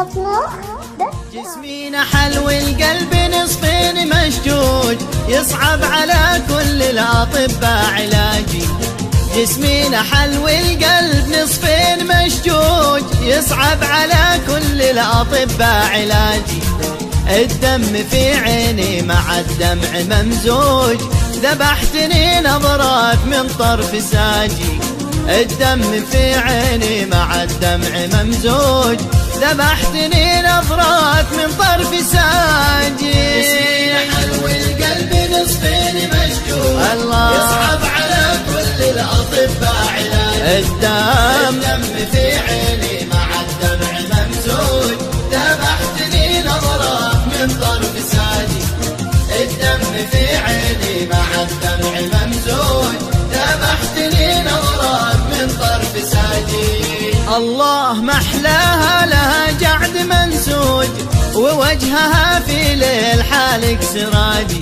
مطموح جسمي نحل والقلب نصفين مشجوج، يصعب على كل الأطباء علاجي. جسمي نحل والقلب نصفين مشجوج، يصعب على كل الأطباء علاجي. الدم في عيني مع الدمع ممزوج، ذبحتني نظرات من طرف ساجي. الدم في عيني مع الدمع ممزوج، ذبحتني نظرات من طرف ساجي. جسمي نحل والقلب نصفين مشجوج، الله يصعب على كل الأطباء علاج. الدم في عيني مع الدمع ممزوج، ذبحتني نظرات من طرف ساجي. الدم في عيني مع الدمع ممزوج، ذبحتني نظرات من طرف ساجي. الله محلاها لها جعد منسوج، ووجهها في ليل حالك سراجي.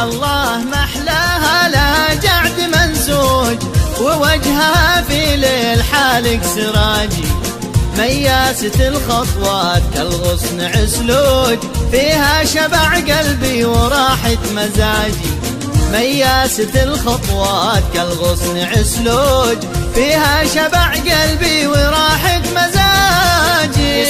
الله محلاها لها جعد منسوج، ووجهها في ليل حالك سراجي. مياسة الخطوات كالغصن عسلوج، فيها شبع قلبي وراحة مزاجي. مياسة الخطوات كالغصن عسلوج، فيها شبع قلبي وراحة مزاجي.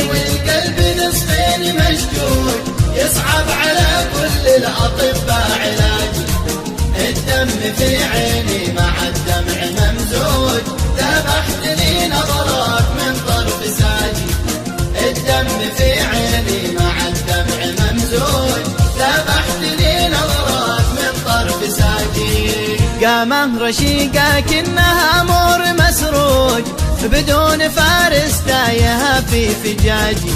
والقلب نصفين مشجوج، يصعب على كل الأطباء علاجي. الدم في عيني مع الدمع ممزوج، ذبحتني نظرات من طرف ساجي. الدم في عيني مع الدمع ممزوج، ذبحتني نظرات من طرف ساجي. قامه رشيقة كأنها مور مسروج، بدون فارس تايها في فجاجي.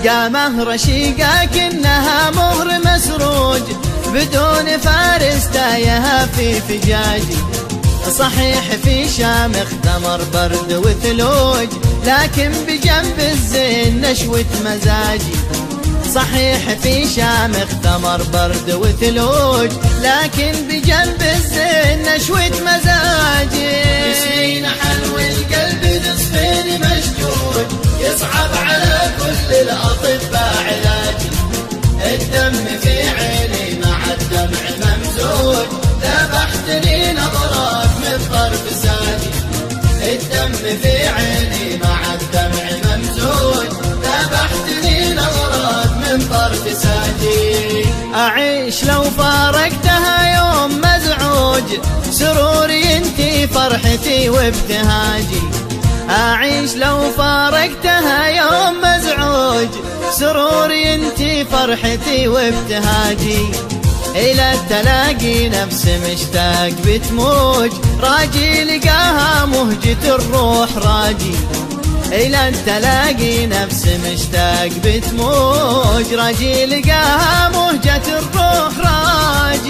قامه رشيقة كأنها مور مسروج، بدون فارس تايها في فجاجي. صحيح في شامخ ثمر برد وثلوج، لكن بجنب الزين نشوة مزاجي. صحيح في شامخ ثمر برد وثلوج، لكن بجنب الزين نشوة مزاجي. جسمي نحل والقلب نصفين مشجوج، يصعب على كل الأطباء علاجي. الدم في عيني مع الدمع ممزوج، ذبحتني نظرات من طرف ساجي. الدم في عيني مع الدمع ممزوج، ذبحتني نظرات من طرف ساجي. أعيش لو فارقتها يوم مزعوج، سروري انتي فرحتي وابتهاجي. أعيش لو فارقتها يوم مزعوج، سروري انتي فرحتي وابتهاجي. إلى التلاقي نفس مشتاق بتموج، راجي لقاها مهجة الروح راجي. إلى التلاقي نفس مشتاق بتموج، راجي لقاها مهجة الروح راجي.